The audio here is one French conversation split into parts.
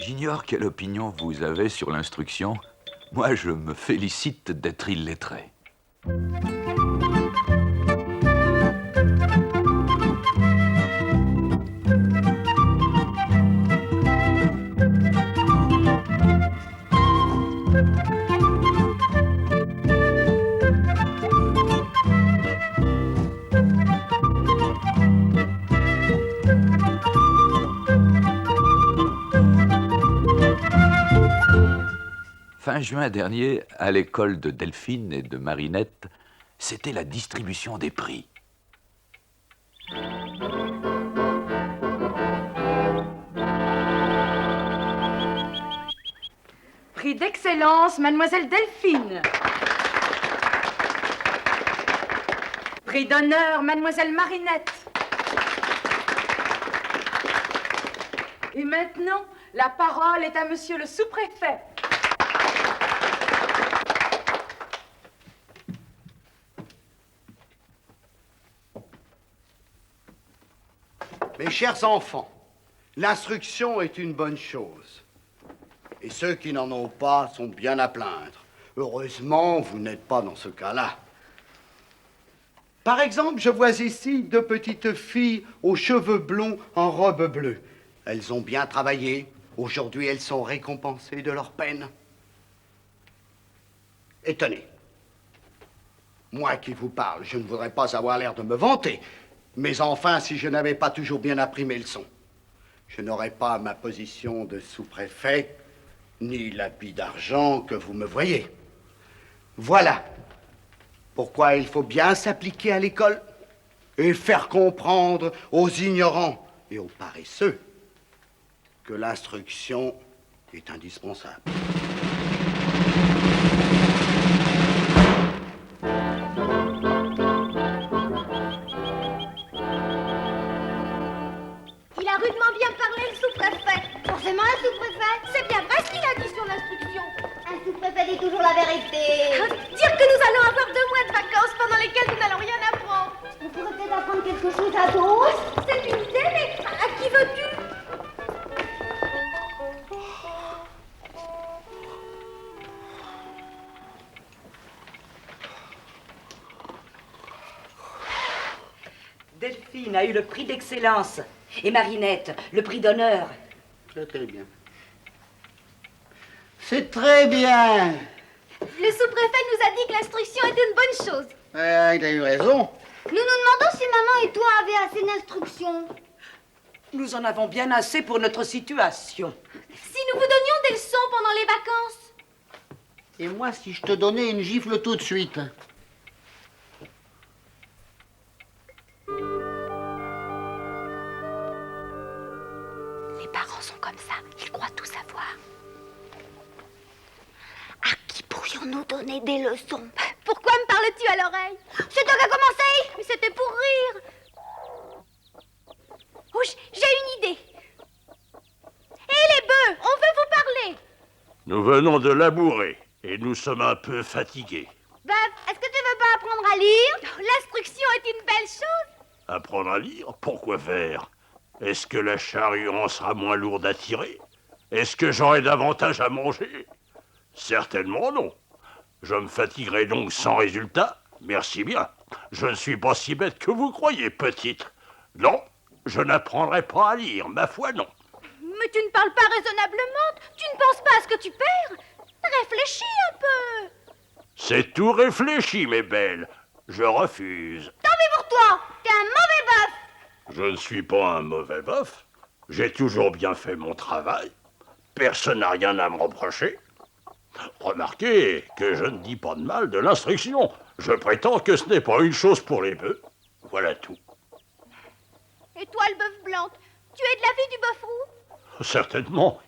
J'ignore quelle opinion vous avez sur l'instruction. Moi, je me félicite d'être illettré. Fin juin dernier, à l'école de Delphine et de Marinette, c'était la distribution des prix. Prix d'excellence, mademoiselle Delphine. Prix d'honneur, mademoiselle Marinette. Et maintenant, la parole est à monsieur le sous-préfet. Mes chers enfants, l'instruction est une bonne chose. Et ceux qui n'en ont pas sont bien à plaindre. Heureusement, vous n'êtes pas dans ce cas-là. Par exemple, je vois ici deux petites filles aux cheveux blonds en robe bleue. Elles ont bien travaillé. Aujourd'hui, elles sont récompensées de leur peine. Et tenez, moi qui vous parle, je ne voudrais pas avoir l'air de me vanter. Mais enfin, si je n'avais pas toujours bien appris mes leçons, je n'aurais pas ma position de sous-préfet, ni l'habit d'argent que vous me voyez. Voilà pourquoi il faut bien s'appliquer à l'école et faire comprendre aux ignorants et aux paresseux que l'instruction est indispensable. Il a rudement bien parlé, le sous-préfet. Forcément, un sous-préfet. C'est bien vrai ce qu'il a dit sur l'instruction. Un sous-préfet dit toujours la vérité. Dire que nous allons avoir 2 mois de vacances pendant lesquels nous n'allons rien apprendre. On pourrait peut-être apprendre quelque chose à tous. C'est une idée, mais à qui veux-tu? Delphine a eu le prix d'excellence et Marinette le prix d'honneur. C'est très bien. C'est très bien. Le sous-préfet nous a dit que l'instruction était une bonne chose. Il a eu raison. Nous nous demandons si maman et toi avaient assez d'instructions. Nous en avons bien assez pour notre situation. Si nous vous donnions des leçons pendant les vacances. Et moi, si je te donnais une gifle tout de suite. Les parents sont comme ça, ils croient tout savoir. À qui pourrions-nous donner des leçons? Pourquoi me parles-tu à l'oreille? C'est toi qui as commencé. Mais c'était pour rire. Oh, j'ai une idée. Hé les bœufs, on veut vous parler. Nous venons de labourer et nous sommes un peu fatigués. Bœuf, est-ce que tu veux pas apprendre à lire? L'instruction est une belle chose. Apprendre à lire? Pourquoi faire? Est-ce que la charrue en sera moins lourde à tirer? Est-ce que j'aurai davantage à manger? Certainement non. Je me fatiguerai donc sans résultat? Merci bien. Je ne suis pas si bête que vous croyez, petite. Non, je n'apprendrai pas à lire, ma foi non. Mais tu ne parles pas raisonnablement. Tu ne penses pas à ce que tu perds. Réfléchis un peu. C'est tout réfléchi, mes belles. Je refuse. Tant pis pour toi. T'es un mauvais bœuf. Je ne suis pas un mauvais boeuf. J'ai toujours bien fait mon travail. Personne n'a rien à me reprocher. Remarquez que je ne dis pas de mal de l'instruction. Je prétends que ce n'est pas une chose pour les bœufs. Voilà tout. Et toi, le bœuf blanc, tu es de l'avis du bœuf roux? Certainement.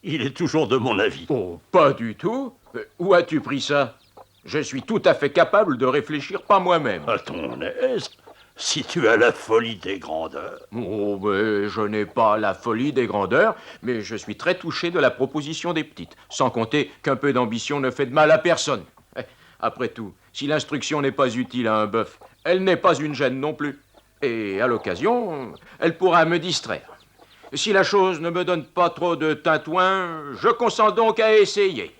Il est toujours de mon avis. Oh, pas du tout. Où as-tu pris ça? Je suis tout à fait capable de réfléchir par moi-même. À ton aise, si tu as la folie des grandeurs. Oh, mais je n'ai pas la folie des grandeurs, mais je suis très touché de la proposition des petites, sans compter qu'un peu d'ambition ne fait de mal à personne. Après tout, si l'instruction n'est pas utile à un bœuf, elle n'est pas une gêne non plus. Et à l'occasion, elle pourra me distraire. Si la chose ne me donne pas trop de tintouin, je consens donc à essayer.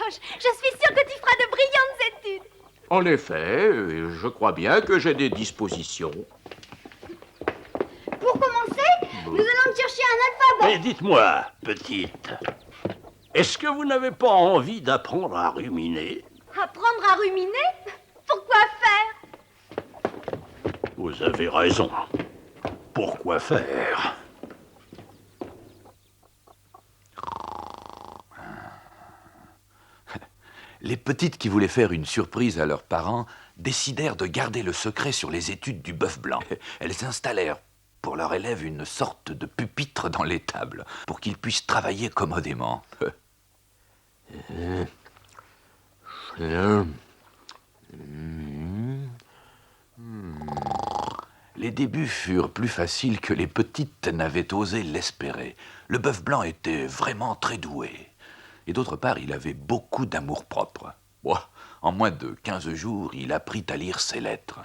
Oh, je suis sûre que tu feras de brillantes études. En effet, je crois bien que j'ai des dispositions. Pour commencer, nous allons chercher un alphabet. Mais dites-moi, petite, est-ce que vous n'avez pas envie d'apprendre à ruminer? Apprendre à ruminer? Pourquoi faire? Vous avez raison. Pourquoi faire? Les petites qui voulaient faire une surprise à leurs parents décidèrent de garder le secret sur les études du bœuf blanc. Elles installèrent pour leur élève une sorte de pupitre dans l'étable pour qu'il puisse travailler commodément. Les débuts furent plus faciles que les petites n'avaient osé l'espérer. Le bœuf blanc était vraiment très doué. Et d'autre part, il avait beaucoup d'amour-propre. En moins de 15 jours, il apprit à lire ses lettres.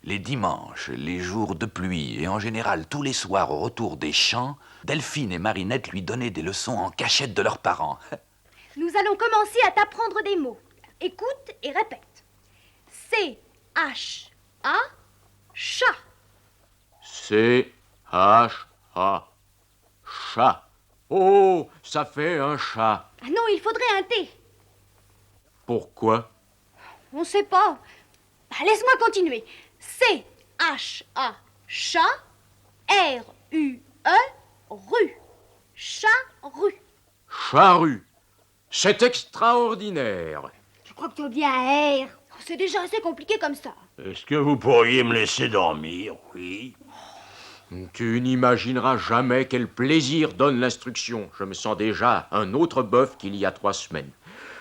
Les dimanches, les jours de pluie et en général tous les soirs au retour des champs, Delphine et Marinette lui donnaient des leçons en cachette de leurs parents. Nous allons commencer à t'apprendre des mots. Écoute et répète. C-H-A, chat. C-H-A. Chat. Oh, ça fait un chat. Ah non, il faudrait un T. Pourquoi? On ne sait pas. Laisse-moi continuer. C-H-A, chat. R-U-E, rue. Chat-rue. Charrue. C'est extraordinaire. Je crois que tu as bien un R. C'est déjà assez compliqué comme ça. Est-ce que vous pourriez me laisser dormir? Oui. Tu n'imagineras jamais quel plaisir donne l'instruction. Je me sens déjà un autre bœuf qu'il y a 3 semaines.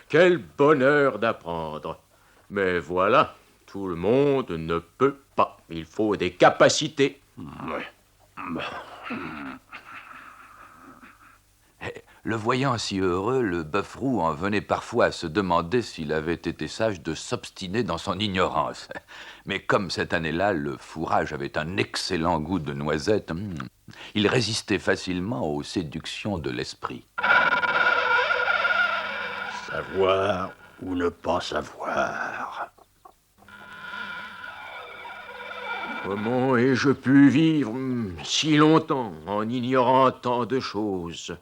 Quel bonheur d'apprendre. Mais voilà, tout le monde ne peut pas. Il faut des capacités. Le voyant si heureux, le bœuf roux en venait parfois à se demander s'il avait été sage de s'obstiner dans son ignorance. Mais comme cette année-là, le fourrage avait un excellent goût de noisettes, il résistait facilement aux séductions de l'esprit. Savoir ou ne pas savoir. Comment ai-je pu vivre si longtemps en ignorant tant de choses?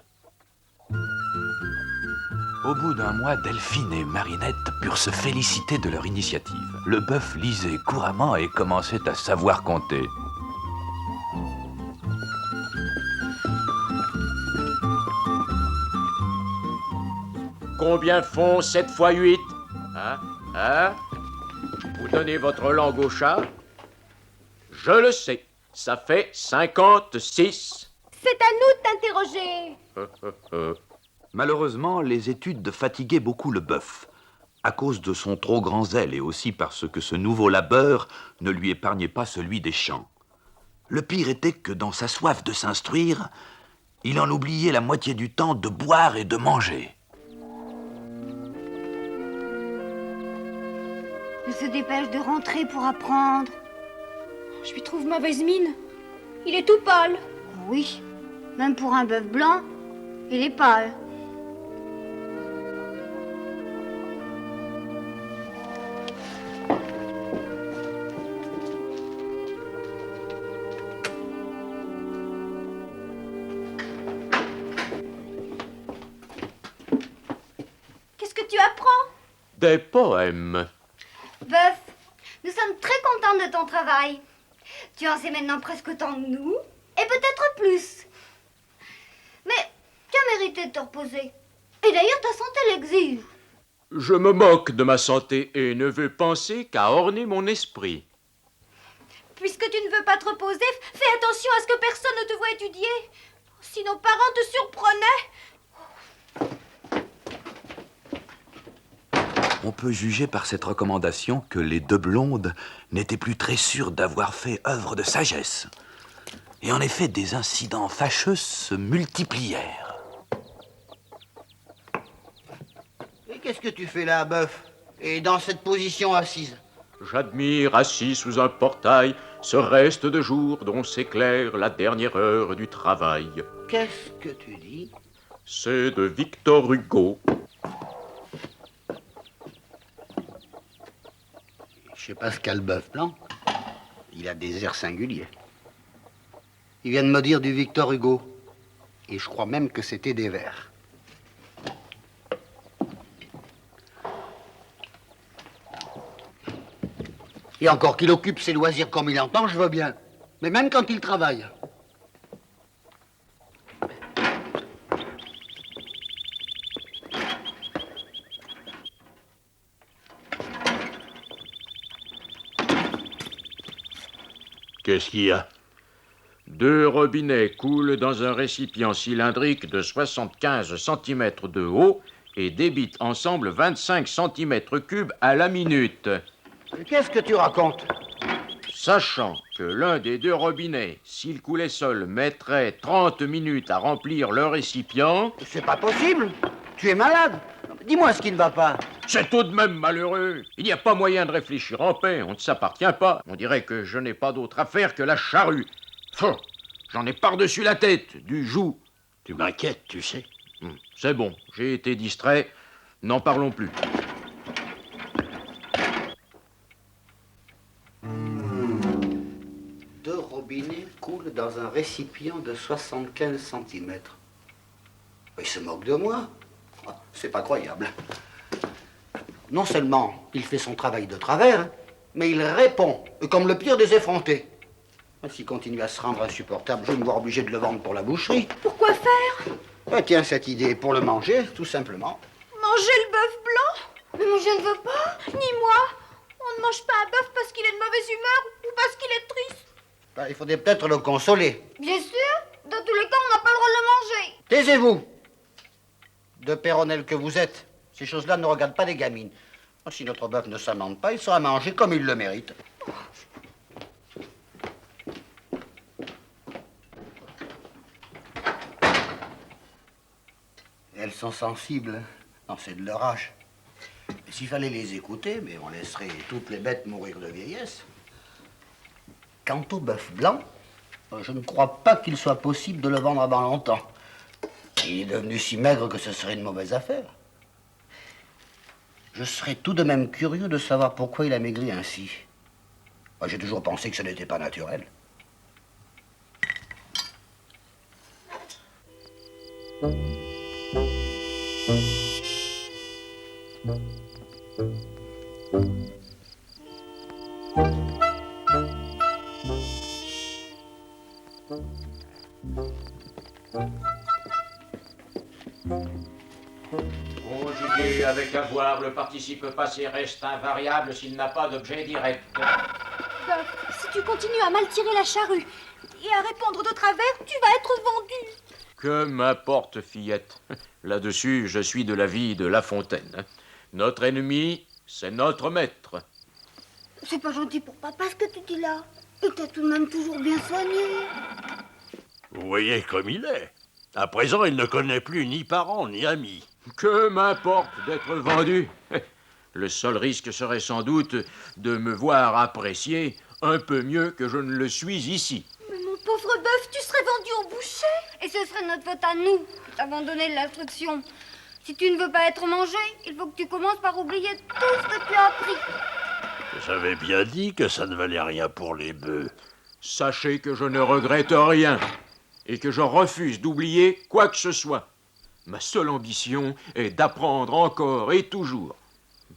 Au bout d'un mois, Delphine et Marinette purent se féliciter de leur initiative. Le bœuf lisait couramment et commençait à savoir compter. Combien font 7 fois 8? Hein? Vous donnez votre langue au chat? Je le sais, ça fait 56. C'est à nous de t'interroger. Malheureusement, les études fatiguaient beaucoup le bœuf, à cause de son trop grand zèle et aussi parce que ce nouveau labeur ne lui épargnait pas celui des champs. Le pire était que dans sa soif de s'instruire, il en oubliait la moitié du temps de boire et de manger. Il se dépêche de rentrer pour apprendre. Je lui trouve mauvaise mine. Il est tout pâle. Oui, même pour un bœuf blanc, il est pâle. Qu'est-ce que tu apprends? Des poèmes. Bœuf, nous sommes très contents de ton travail. Tu en sais maintenant presque autant que nous, et peut-être plus. Mais tu as mérité de te reposer. Et d'ailleurs, ta santé l'exige. Je me moque de ma santé et ne veux penser qu'à orner mon esprit. Puisque tu ne veux pas te reposer, fais attention à ce que personne ne te voie étudier. Si nos parents te surprenaient... On peut juger par cette recommandation que les 2 blondes n'étaient plus très sûres d'avoir fait œuvre de sagesse. Et en effet, des incidents fâcheux se multiplièrent. Et qu'est-ce que tu fais là, bœuf? Et dans cette position assise? J'admire, assis sous un portail, ce reste de jour dont s'éclaire la dernière heure du travail. Qu'est-ce que tu dis? C'est de Victor Hugo. Je sais pas ce qu'a le bœuf blanc. Il a des airs singuliers. Il vient de me dire du Victor Hugo. Et je crois même que c'était des vers. Et encore qu'il occupe ses loisirs comme il entend, je veux bien. Mais même quand il travaille. Qu'est-ce qu'il y a? 2 robinets coulent dans un récipient cylindrique de 75 cm de haut et débitent ensemble 25 cm3 à la minute. Qu'est-ce que tu racontes? Sachant que l'un des 2 robinets, s'il coulait seul, mettrait 30 minutes à remplir le récipient... C'est pas possible. Tu es malade. Dis-moi ce qui ne va pas. C'est tout de même malheureux. Il n'y a pas moyen de réfléchir en paix. On ne s'appartient pas. On dirait que je n'ai pas d'autre affaire que la charrue. J'en ai par-dessus la tête, du joug. Tu m'inquiètes, tu sais. C'est bon, j'ai été distrait. N'en parlons plus. Deux robinets coulent dans un récipient de 75 cm. Il se moque de moi. Ah, c'est pas croyable. Non seulement il fait son travail de travers, mais il répond, comme le pire des effrontés. S'il continue à se rendre insupportable, je vais me voir obligé de le vendre pour la boucherie. Pourquoi faire? Ah, tiens, cette idée, pour le manger, tout simplement. Manger le bœuf blanc? Mais moi, je ne veux pas. Ni moi. On ne mange pas un bœuf parce qu'il est de mauvaise humeur ou parce qu'il est triste. Ah, il faudrait peut-être le consoler. Bien sûr. Dans tous les cas, on n'a pas le droit de le manger. Taisez-vous. De péronnel que vous êtes, ces choses-là ne regardent pas les gamines. Si notre bœuf ne s'amende pas, il sera mangé comme il le mérite. Elles sont sensibles. Non, c'est de leur âge. Et s'il fallait les écouter, mais on laisserait toutes les bêtes mourir de vieillesse. Quant au bœuf blanc, je ne crois pas qu'il soit possible de le vendre avant longtemps. Il est devenu si maigre que ce serait une mauvaise affaire. Je serais tout de même curieux de savoir pourquoi il a maigri ainsi. Moi, j'ai toujours pensé que ce n'était pas naturel. Conjugué avec avoir, le participe passé reste invariable s'il n'a pas d'objet direct. Bœuf, si tu continues à mal tirer la charrue et à répondre de travers, tu vas être vendu. Que m'importe, fillette. Là-dessus, je suis de l'avis de La Fontaine. Notre ennemi, c'est notre maître. C'est pas gentil pour papa ce que tu dis là. Il t'a tout de même toujours bien soigné. Vous voyez comme il est. À présent, il ne connaît plus ni parents ni amis. Que m'importe d'être vendu. Le seul risque serait sans doute de me voir apprécié un peu mieux que je ne le suis ici. Mais mon pauvre bœuf, tu serais vendu au boucher. Et ce serait notre faute à nous d'avoir donné l'instruction. Si tu ne veux pas être mangé, il faut que tu commences par oublier tout ce que tu as appris. J'avais bien dit que ça ne valait rien pour les bœufs. Sachez que je ne regrette rien et que je refuse d'oublier quoi que ce soit. Ma seule ambition est d'apprendre encore et toujours.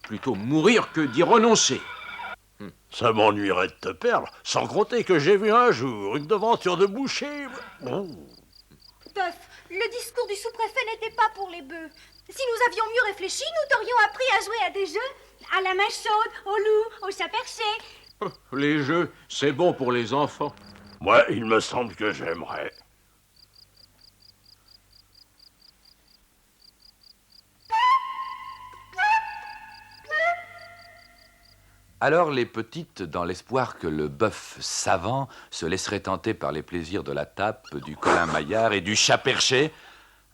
Plutôt mourir que d'y renoncer. Ça m'ennuierait de te perdre, sans compter que j'ai vu un jour une devanture de boucher. Oh. Bœuf, le discours du sous-préfet n'était pas pour les bœufs. Si nous avions mieux réfléchi, nous t'aurions appris à jouer à des jeux, à la main chaude, au loup, au chat perché. Les jeux, c'est bon pour les enfants. Moi, il me semble que j'aimerais. Alors les petites, dans l'espoir que le bœuf savant se laisserait tenter par les plaisirs de la tape, du colin-maillard et du chat perché,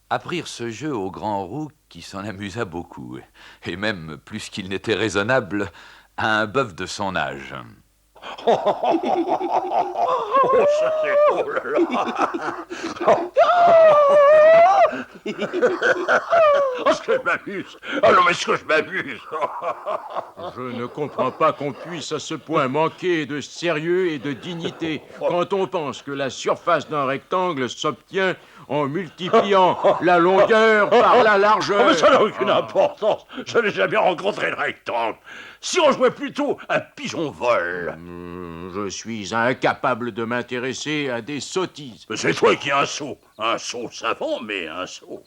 apprirent ce jeu au grand roux qui s'en amusa beaucoup, et même, plus qu'il n'était raisonnable, à un bœuf de son âge. Oh, ça c'est... Oh là là. Oh, est-ce que je m'amuse? Oh non, mais est-ce que je m'amuse? Je ne comprends pas qu'on puisse à ce point manquer de sérieux et de dignité quand on pense que la surface d'un rectangle s'obtient en multipliant la longueur par la largeur. Oh, mais ça n'a aucune importance. Je n'ai jamais rencontré le rectangle. Si on jouait plutôt un pigeon-vol. Je suis incapable de m'intéresser à des sottises. Mais c'est toi qui as un sot. Un sot savant, mais un sot.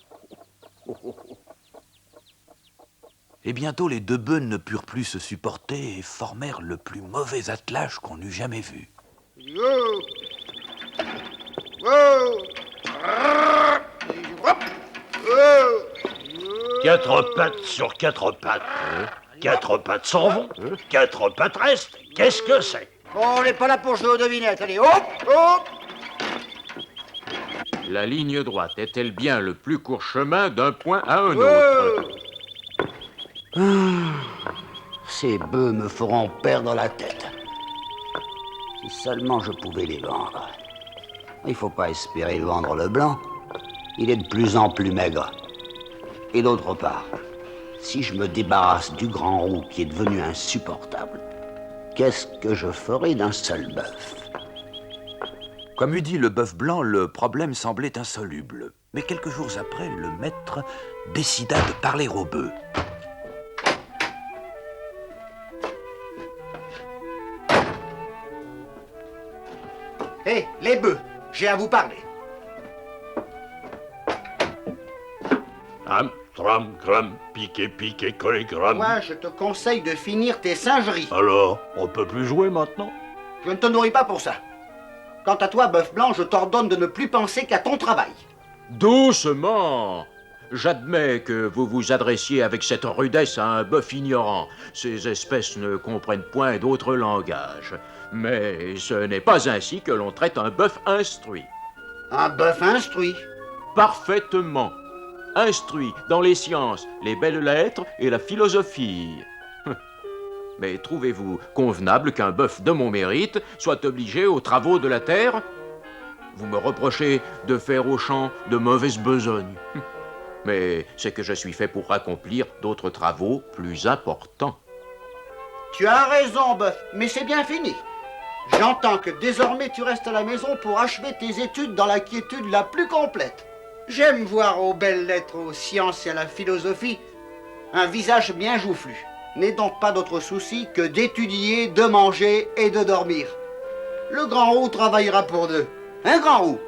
Et bientôt, les deux bœufs ne purent plus se supporter et formèrent le plus mauvais attelage qu'on eût jamais vu. Quatre pattes sur quatre pattes. Quatre pattes s'en vont. Quatre pattes restent. Qu'est-ce que c'est? Bon, on n'est pas là pour jouer aux devinettes. Allez, hop, hop. La ligne droite est-elle bien le plus court chemin d'un point à un autre? Ces bœufs me feront perdre la tête. Si seulement je pouvais les vendre. Il faut pas espérer vendre le blanc. Il est de plus en plus maigre. Et d'autre part, si je me débarrasse du grand roux qui est devenu insupportable, qu'est-ce que je ferai d'un seul bœuf? Comme eût dit le bœuf blanc, le problème semblait insoluble. Mais quelques jours après, le maître décida de parler aux bœufs. Hé, les bœufs, j'ai à vous parler. Am, tram, gram, piqué, piqué, collé, gram. Moi, je te conseille de finir tes singeries. Alors, on peut plus jouer maintenant? Je ne te nourris pas pour ça. Quant à toi, bœuf blanc, je t'ordonne de ne plus penser qu'à ton travail. Doucement! J'admets que vous vous adressiez avec cette rudesse à un bœuf ignorant. Ces espèces ne comprennent point d'autre langage. Mais ce n'est pas ainsi que l'on traite un bœuf instruit. Un bœuf instruit. Parfaitement instruit dans les sciences, les belles lettres et la philosophie. Mais trouvez-vous convenable qu'un bœuf de mon mérite soit obligé aux travaux de la terre? Vous me reprochez de faire au champ de mauvaises besognes. Mais c'est que je suis fait pour accomplir d'autres travaux plus importants. Tu as raison, bœuf, mais c'est bien fini. J'entends que désormais tu restes à la maison pour achever tes études dans la quiétude la plus complète. J'aime voir aux belles lettres, aux sciences et à la philosophie un visage bien joufflu. N'aie donc pas d'autre souci que d'étudier, de manger et de dormir. Le grand roux travaillera pour deux. Hein, grand roux?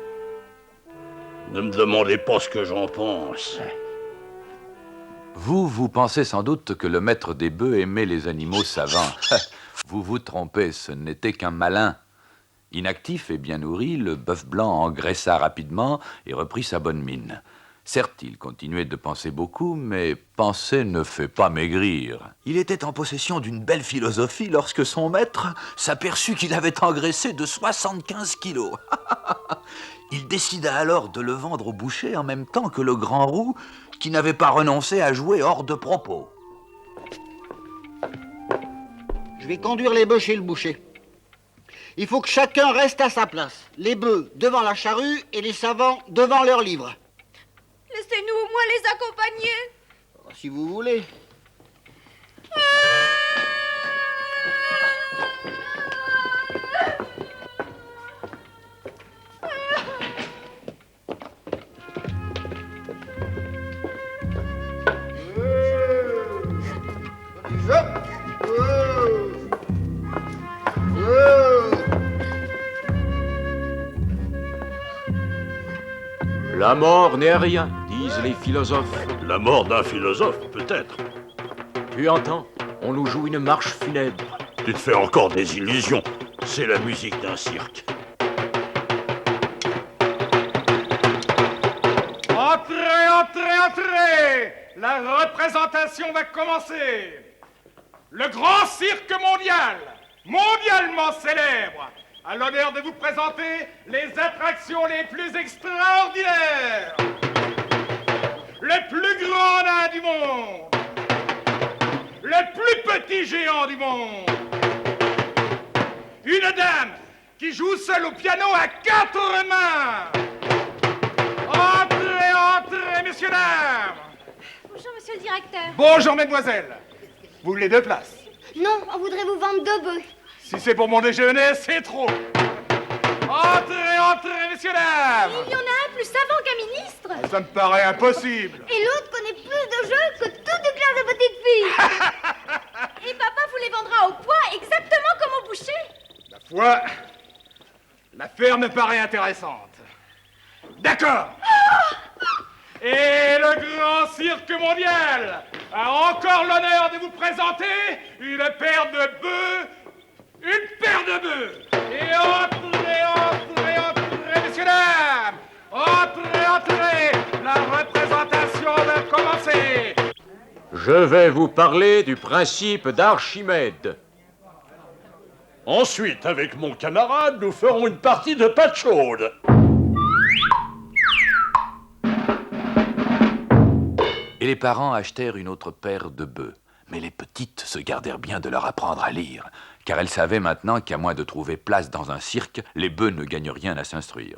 Ne me demandez pas ce que j'en pense. Vous pensez sans doute que le maître des bœufs aimait les animaux savants. Vous vous trompez, ce n'était qu'un malin. Inactif et bien nourri, le bœuf blanc engraissa rapidement et reprit sa bonne mine. Certes, il continuait de penser beaucoup, mais penser ne fait pas maigrir. Il était en possession d'une belle philosophie lorsque son maître s'aperçut qu'il avait engraissé de 75 kilos. Il décida alors de le vendre au boucher en même temps que le grand roux, qui n'avait pas renoncé à jouer hors de propos. Je vais conduire les bœufs chez le boucher. Il faut que chacun reste à sa place. Les bœufs devant la charrue et les savants devant leur livre. Laissez-nous au moins les accompagner. Si vous voulez. La mort n'est rien, disent les philosophes. La mort d'un philosophe, peut-être. Tu entends? On nous joue une marche funèbre. Tu te fais encore des illusions. C'est la musique d'un cirque. Entrez, entrez, entrez! La représentation va commencer. Le grand cirque mondial, mondialement célèbre, a l'honneur de vous présenter les attractions les plus extraordinaires. Le plus grand nain du monde, le le plus petit géant du monde. Une dame qui joue seule au piano à 4 mains. Entrez, entrez, messieurs, dames. Bonjour, monsieur le directeur. Bonjour, mesdemoiselles. Vous voulez 2 places? Non, on voudrait vous vendre 2 bœufs. Si c'est pour mon déjeuner, c'est trop. Entrez, entrez, messieurs, dames. Il y en a un plus savant qu'un ministre. Ça me paraît impossible. Et l'autre connaît plus de jeux que toute une classe de petites filles. Et papa vous les vendra au poids, exactement comme au boucher. Ma foi, l'affaire me paraît intéressante. D'accord. Et le grand cirque mondial a encore l'honneur de vous présenter une paire de bœufs. Une paire de bœufs. Et entrez, entrez, entrez, messieurs, dames. Entrez, entrez. La représentation va commencer. Je vais vous parler du principe d'Archimède. Ensuite, avec mon camarade, nous ferons une partie de pâte chaude. Et les parents achetèrent une autre paire de bœufs. Mais les petites se gardèrent bien de leur apprendre à lire, car elles savaient maintenant qu'à moins de trouver place dans un cirque, les bœufs ne gagnent rien à s'instruire.